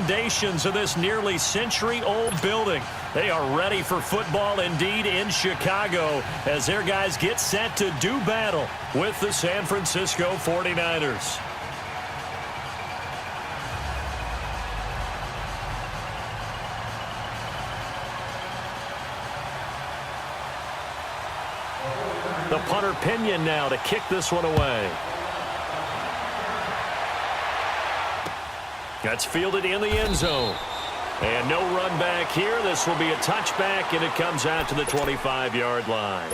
foundations of this nearly century-old building. They are ready for football indeed in Chicago as their guys get set to do battle with the San Francisco 49ers. The punter Pinion now to kick this one away. That's fielded in the end zone. And no run back here. This will be a touchback, and it comes out to the 25-yard line.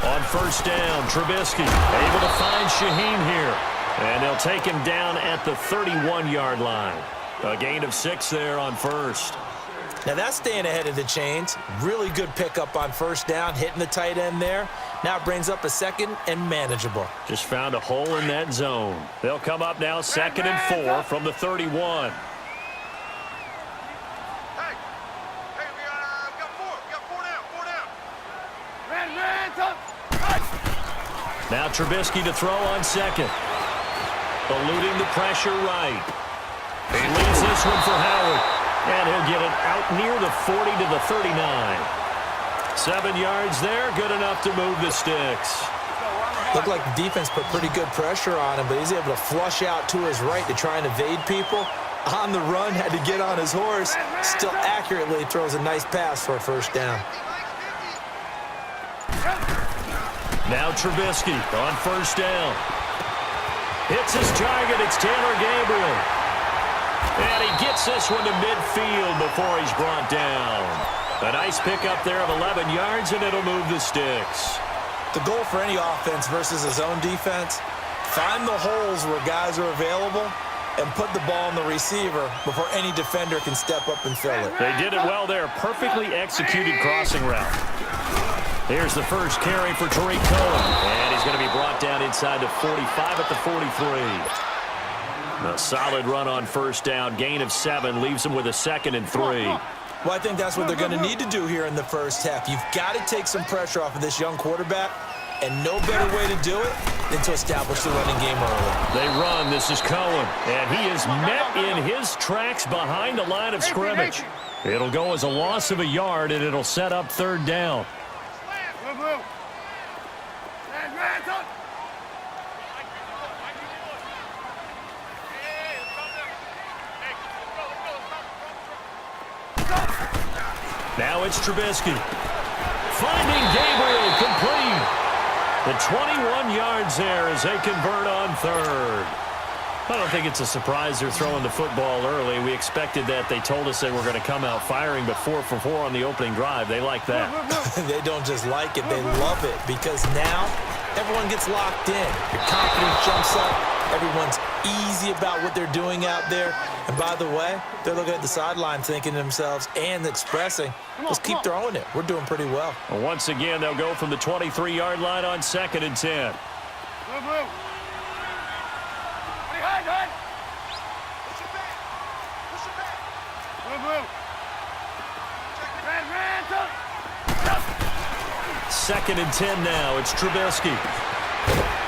On first down, Trubisky able to find Shaheen here. And they'll take him down at the 31-yard line. A gain of 6 there on first. Now that's staying ahead of the chains. Really good pickup on first down, hitting the tight end there. Now it brings up a second and manageable. Just found a hole in that zone. They'll come up now 2nd and 4 from the 31. Now Trubisky to throw on second. Eluding the pressure right. He leaves this one for Howard. And he'll get it out near the 40 to the 39. 7 yards there, good enough to move the sticks. Looked like the defense put pretty good pressure on him, but he's able to flush out to his right to try and evade people. On the run, had to get on his horse. Still accurately throws a nice pass for a first down. Now Trubisky on first down. Hits his target. It's Taylor Gabriel. And he gets this one to midfield before he's brought down. A nice pickup there of 11 yards, and it'll move the sticks. The goal for any offense versus a zone defense, find the holes where guys are available and put the ball in the receiver before any defender can step up and fill it. They did it well there. Perfectly executed crossing route. Here's the first carry for Tariq Cohen. And he's going to be brought down inside the 45 at the 43. A solid run on first down. Gain of 7 leaves him with a 2nd and 3. Well, I think that's what they're going to need to do here in the first half. You've got to take some pressure off of this young quarterback, and no better way to do it than to establish the running game early. They run. This is Cohen, and he is met in his tracks behind the line of scrimmage. It'll go as a loss of a yard, and it'll set up 3rd down. Now it's Trubisky. Finding Gabriel complete. The 21 yards there as they convert on 3rd. I don't think it's a surprise they're throwing the football early. We expected that. They told us they were going to come out firing, but 4 for 4 on the opening drive. They like that. They don't just like it, they love it, because now everyone gets locked in. Your confidence jumps up. Everyone's easy about what they're doing out there. And by the way, they're looking at the sideline thinking to themselves and expressing, let's keep throwing it. We're doing pretty well. Once again, they'll go from the 23-yard line on 2nd and 10. Second and 10 now. It's Trubisky.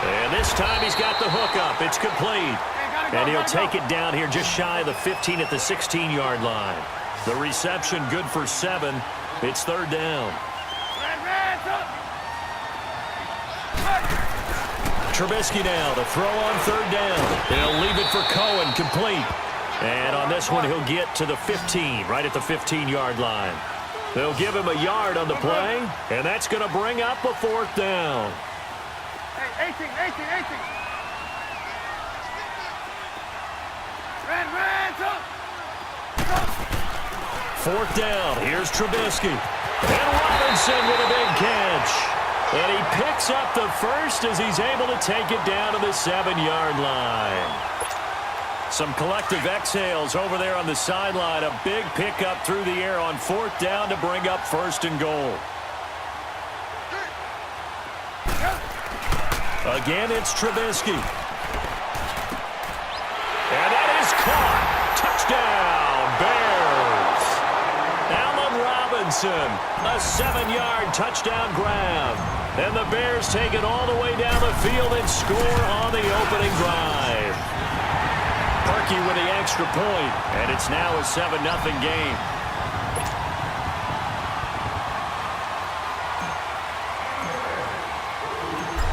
And this time he's got the hook up. It's complete. And he'll take it down here just shy of the 15 at the 16-yard line. The reception good for 7. It's 3rd down. Trubisky now to throw on 3rd down. He'll leave it for Cohen, complete. And on this one, he'll get to the 15, right at the 15-yard line. They'll give him a yard on the play, and that's going to bring up a 4th down. 18. Fourth down. Here's Trubisky. And Robinson with a big catch. And he picks up the first as he's able to take it down to the 7-yard line. Some collective exhales over there on the sideline. A big pickup through the air on 4th down to bring up 1st and goal. Again, it's Trubisky. Robinson. A 7-yard touchdown grab. And the Bears take it all the way down the field and score on the opening drive. Perky with the extra point, and it's now a 7-0 game.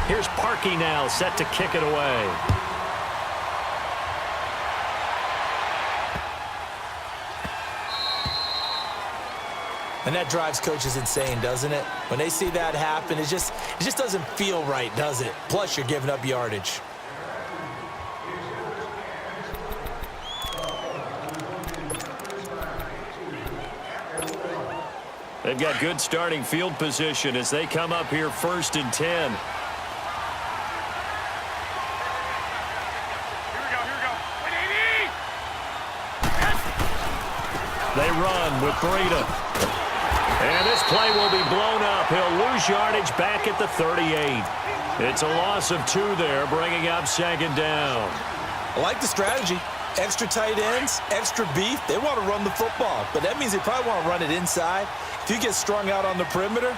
Here's Parkey now, set to kick it away. And that drives coaches insane, doesn't it? When they see that happen, it just doesn't feel right, does it? Plus, you're giving up yardage. They've got good starting field position as they come up here 1st and 10. They run with Breida. And this play will be blown up. He'll lose yardage back at the 38. It's a loss of 2 there, bringing up 2nd down. I like the strategy. Extra tight ends, extra beef. They want to run the football, but that means they probably want to run it inside. If you get strung out on the perimeter,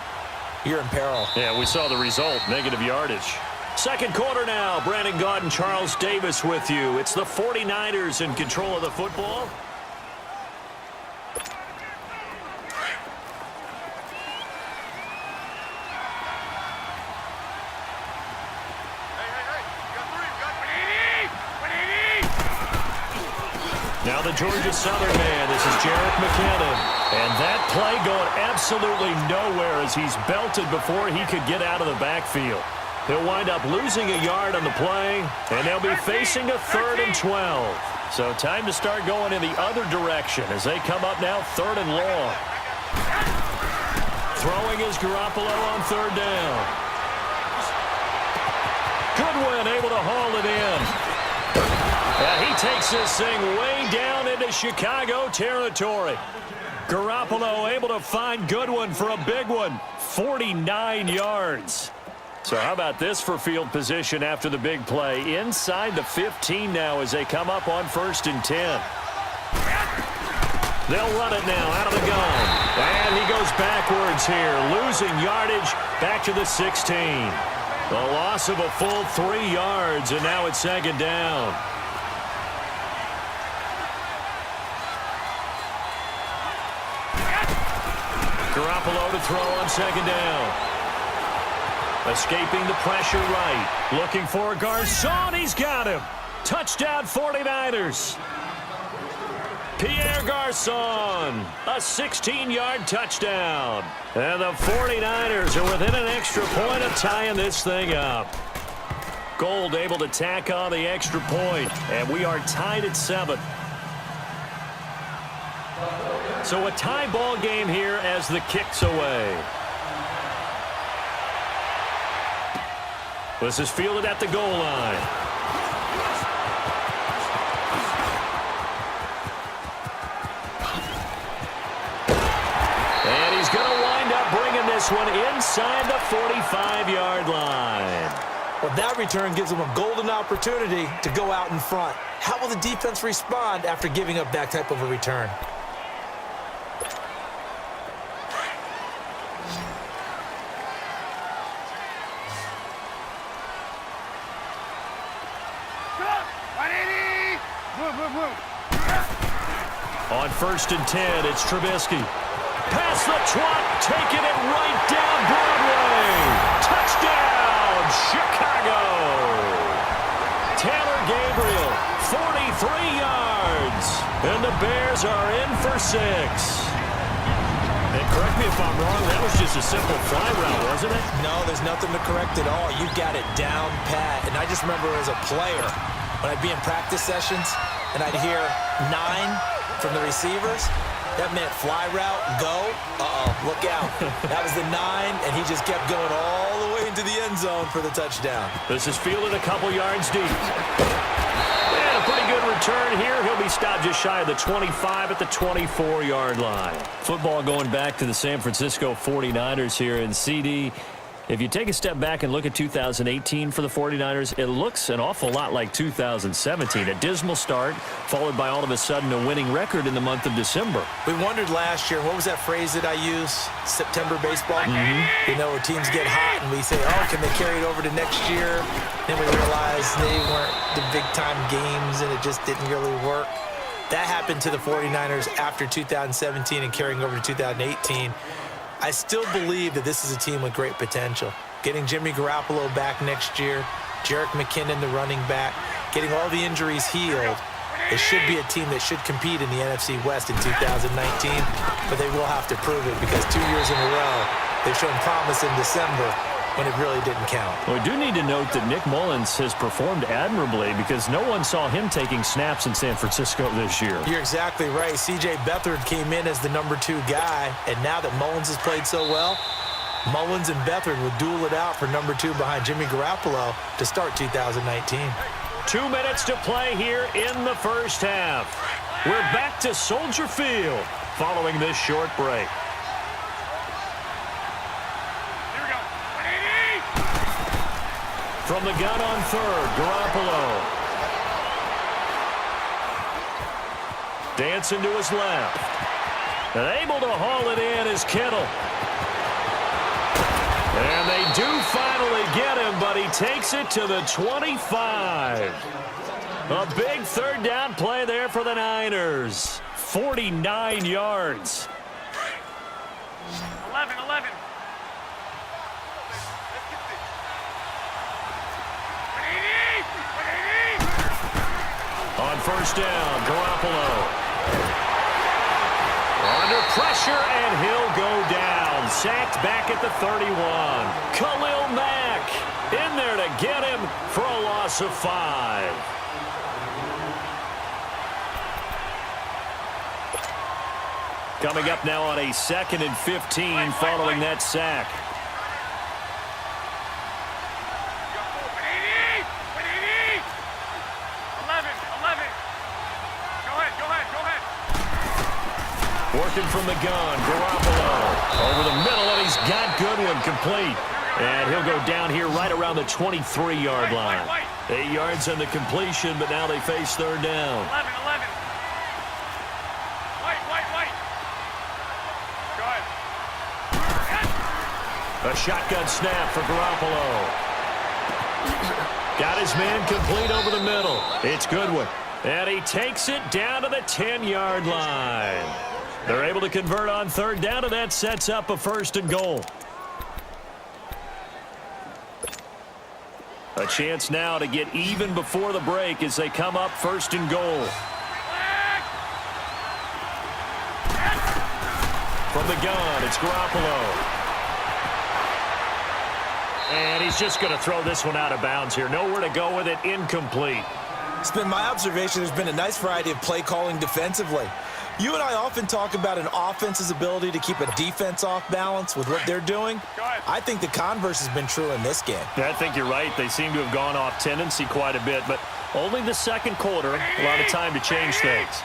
you're in peril. Yeah, we saw the result, negative yardage. Second quarter now. Brandon Gaudin and Charles Davis with you. It's the 49ers in control of the football. Now the Georgia Southern man, this is Jerick McKinnon. And that play going absolutely nowhere as he's belted before he could get out of the backfield. He'll wind up losing a yard on the play, and they'll be facing a 3rd and 12. So time to start going in the other direction as they come up now 3rd and long. Throwing is Garoppolo on 3rd down. Goodwin able to haul it in. He takes this thing way down into Chicago territory. Garoppolo able to find Goodwin for a big one. 49 yards. So how about this for field position after the big play? Inside the 15 now as they come up on 1st and 10. They'll run it now out of the gun. And he goes backwards here, losing yardage back to the 16. The loss of a full 3 yards, and now it's 2nd down. Garoppolo to throw on 2nd down. Escaping the pressure right. Looking for Garçon. He's got him. Touchdown 49ers. Pierre Garçon. A 16-yard touchdown. And the 49ers are within an extra point of tying this thing up. Gold able to tack on the extra point. And we are tied at 7. So a tie ball game here as the kick's away. This is fielded at the goal line. And he's going to wind up bringing this one inside the 45-yard line. Well, that return gives them a golden opportunity to go out in front. How will the defense respond after giving up that type of a return? On 1st and 10, it's Trubisky. Pass the twat, taking it right down Broadway. Touchdown, Chicago. Taylor Gabriel, 43 yards. And the Bears are in for 6. And correct me if I'm wrong, that was just a simple fly route, wasn't it? No, there's nothing to correct at all. You got it down pat. And I just remember as a player, when I'd be in practice sessions, and I'd hear 9 from the receivers, that meant fly route, go. Look out. That was the 9, and he just kept going all the way into the end zone for the touchdown. This is fielded a couple yards deep. And a pretty good return here. He'll be stopped just shy of the 25 at the 24-yard line. Football going back to the San Francisco 49ers here, and CD, If you take a step back and look at 2018 for the 49ers, it looks an awful lot like 2017. A dismal start, followed by all of a sudden a winning record in the month of December. We wondered last year, what was that phrase that I used? September baseball? You know, where teams get hot and we say, oh, can they carry it over to next year? Then we realize they weren't the big-time games and it just didn't really work. That happened to the 49ers after 2017 and carrying over to 2018. I still believe that this is a team with great potential. Getting Jimmy Garoppolo back next year, Jerick McKinnon, the running back, getting all the injuries healed, it should be a team that should compete in the NFC West in 2019, but they will have to prove it because 2 years in a row, they've shown promise in December when it really didn't count. We do need to note that Nick Mullins has performed admirably because no one saw him taking snaps in San Francisco this year. You're exactly right. C.J. Beathard came in as the number 2 guy, and now that Mullins has played so well, Mullins and Beathard will duel it out for number 2 behind Jimmy Garoppolo to start 2019. 2 minutes to play here in the first half. We're back to Soldier Field following this short break. From the gun on third, Garoppolo. Dancing to his left. And able to haul it in is Kittle. And they do finally get him, but he takes it to the 25. A big third down play there for the Niners. 49 yards. 11. On first down, Garoppolo. Under pressure, and he'll go down. Sacked back at the 31. Khalil Mack in there to get him for a loss of 5. Coming up now on a 2nd and 15 following that sack. Working from the gun, Garoppolo over the middle, and he's got Goodwin complete. And he'll go down here right around the 23-yard line. 8 yards on the completion, but now they face third down. 11. Go ahead. A shotgun snap for Garoppolo. Got his man complete over the middle. It's Goodwin. And he takes it down to the 10-yard line. They're able to convert on third down, and that sets up a 1st and goal. A chance now to get even before the break as they come up 1st and goal. From the gun, it's Garoppolo. And he's just going to throw this one out of bounds here. Nowhere to go with it, incomplete. It's been my observation there's been a nice variety of play calling defensively. You and I often talk about an offense's ability to keep a defense off balance with what they're doing. I think the converse has been true in this game. Yeah, I think you're right. They seem to have gone off tendency quite a bit, but only the second quarter, a lot of time to change things.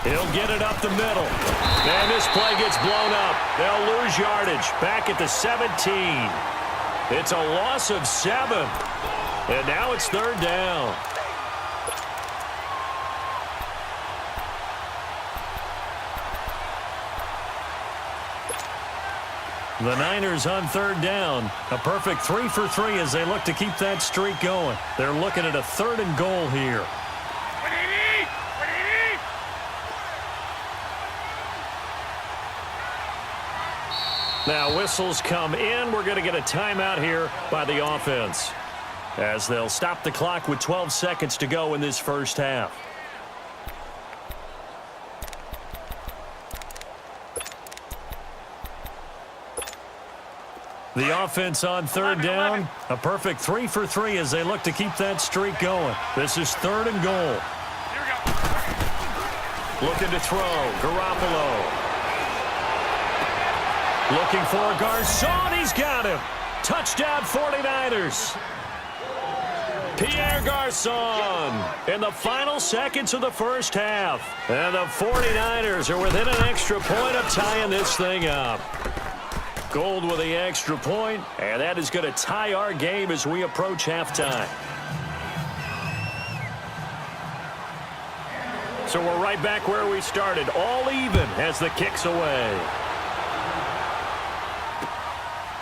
He'll get it up the middle. And this play gets blown up. They'll lose yardage back at the 17. It's a loss of 7. And now it's third down. The Niners on third down. A perfect 3 for 3 as they look to keep that streak going. They're looking at a 3rd and goal here. Now whistles come in. We're going to get a timeout here by the offense as they'll stop the clock with 12 seconds to go in this first half. The offense on third down. A perfect 3 for 3 as they look to keep that streak going. This is 3rd and goal. Looking to throw. Garoppolo. Looking for Garcon. He's got him. Touchdown 49ers. Pierre Garcon in the final seconds of the first half. And the 49ers are within an extra point of tying this thing up. Gold with the extra point, and that is going to tie our game as we approach halftime. So we're right back where we started, all even as the kick's away.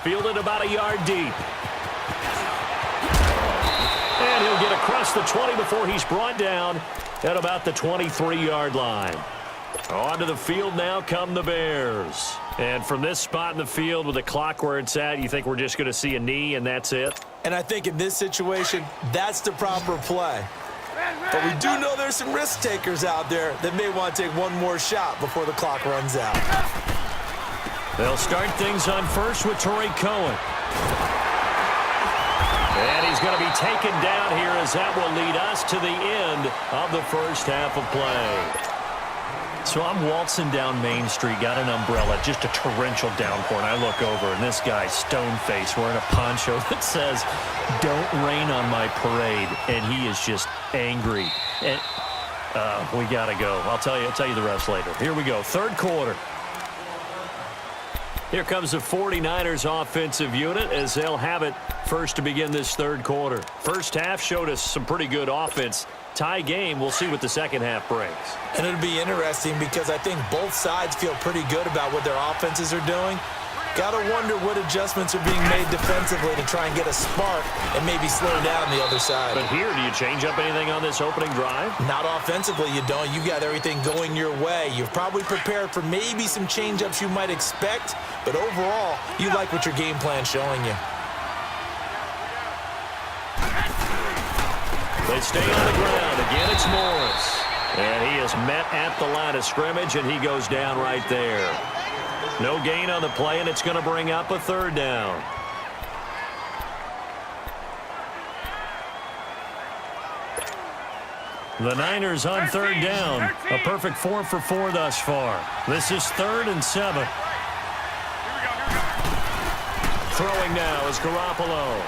Fielded about a yard deep. And he'll get across the 20 before he's brought down at about the 23-yard line. Onto the field now come the Bears. And from this spot in the field with the clock where it's at, you think we're just going to see a knee and that's it? And I think in this situation, that's the proper play. But we do know there's some risk takers out there that may want to take one more shot before the clock runs out. They'll start things on first with Torrey Cohen. And he's going to be taken down here as that will lead us to the end of the first half of play. So I'm waltzing down Main Street, got an umbrella, just a torrential downpour, and I look over, and this guy's stone-faced wearing a poncho that says, "Don't rain on my parade," and he is just angry. And we got to go. I'll tell you the rest later. Here we go, third quarter. Here comes the 49ers offensive unit as they'll have it first to begin this third quarter. First half showed us some pretty good offense. Tie game, we'll see what the second half brings. And it'll be interesting because I think both sides feel pretty good about what their offenses are doing. Got to wonder what adjustments are being made defensively to try and get a spark and maybe slow down the other side. But here, do you change up anything on this opening drive? Not offensively, you don't. You got everything going your way. You've probably prepared for maybe some change-ups you might expect, but overall, you like what your game plan's showing you. They stay on the ground. Again, it's Morris. And he is met at the line of scrimmage, and he goes down right there. No gain on the play, and it's going to bring up a third down. The Niners on third down. A perfect 4 for 4 thus far. This is 3rd and 7. Throwing now is Garoppolo.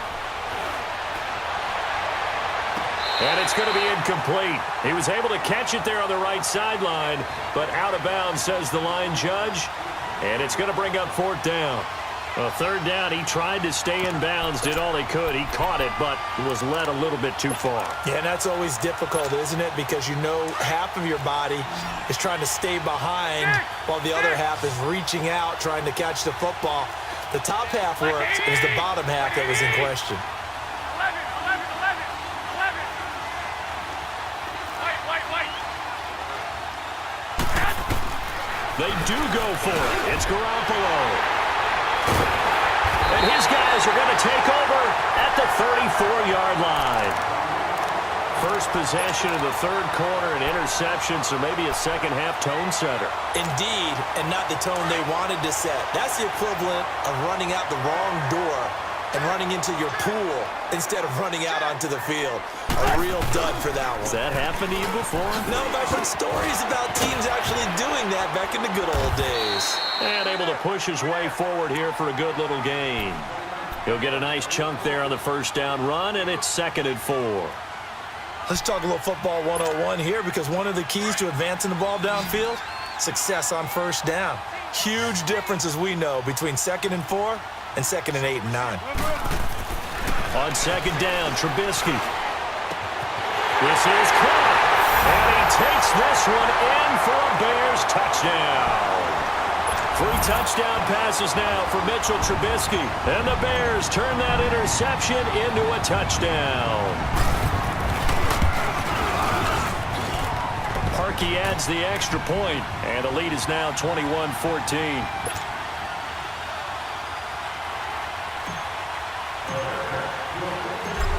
And it's going to be incomplete. He was able to catch it there on the right sideline, but out of bounds, says the line judge. And it's going to bring up 4th down. A third down, he tried to stay in bounds, did all he could. He caught it, but was led a little bit too far. Yeah, and that's always difficult, isn't it? Because you know half of your body is trying to stay behind while the other half is reaching out, trying to catch the football. The top half worked. It was the bottom half that was in question. They do go for it. It's Garoppolo. And his guys are going to take over at the 34-yard line. First possession of the third quarter, an interception, so maybe a second-half tone setter. Indeed, and not the tone they wanted to set. That's the equivalent of running out the wrong door and running into your pool instead of running out onto the field. A real dud for that one. Has that happened to you before? No, but I've heard stories about teams actually doing that back in the good old days. And able to push his way forward here for a good little gain. He'll get a nice chunk there on the first down run, and it's 2nd and 4. Let's talk a little football 101 here, because one of the keys to advancing the ball downfield, success on first down. Huge difference, as we know, between 2nd and 4 and 2nd and 8 and 9. On 2nd down, Trubisky. This is caught, and he takes this one in for a Bears touchdown. 3 touchdown passes now for Mitchell Trubisky, and the Bears turn that interception into a touchdown. Parkey adds the extra point, and the lead is now 21-14.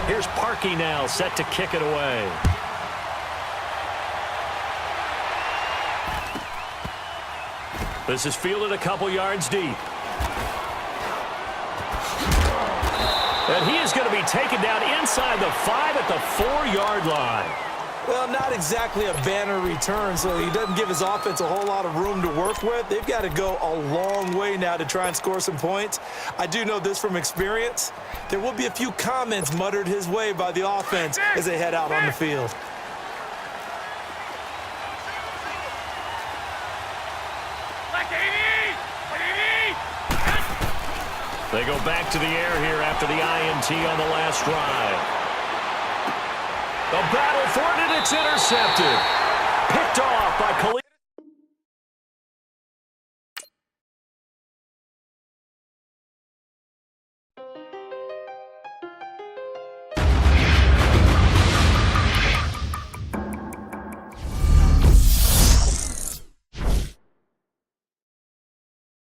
Here's Parkey now, set to kick it away. This is fielded a couple yards deep. And he is going to be taken down inside the 5 at the 4-yard line. Well, not exactly a banner return, so he doesn't give his offense a whole lot of room to work with. They've got to go a long way now to try and score some points. I do know this from experience. There will be a few comments muttered his way by the offense as they head out on the field. They go back to the air here after the INT on the last drive. A battle for it, and it's intercepted. Picked off by Khalil.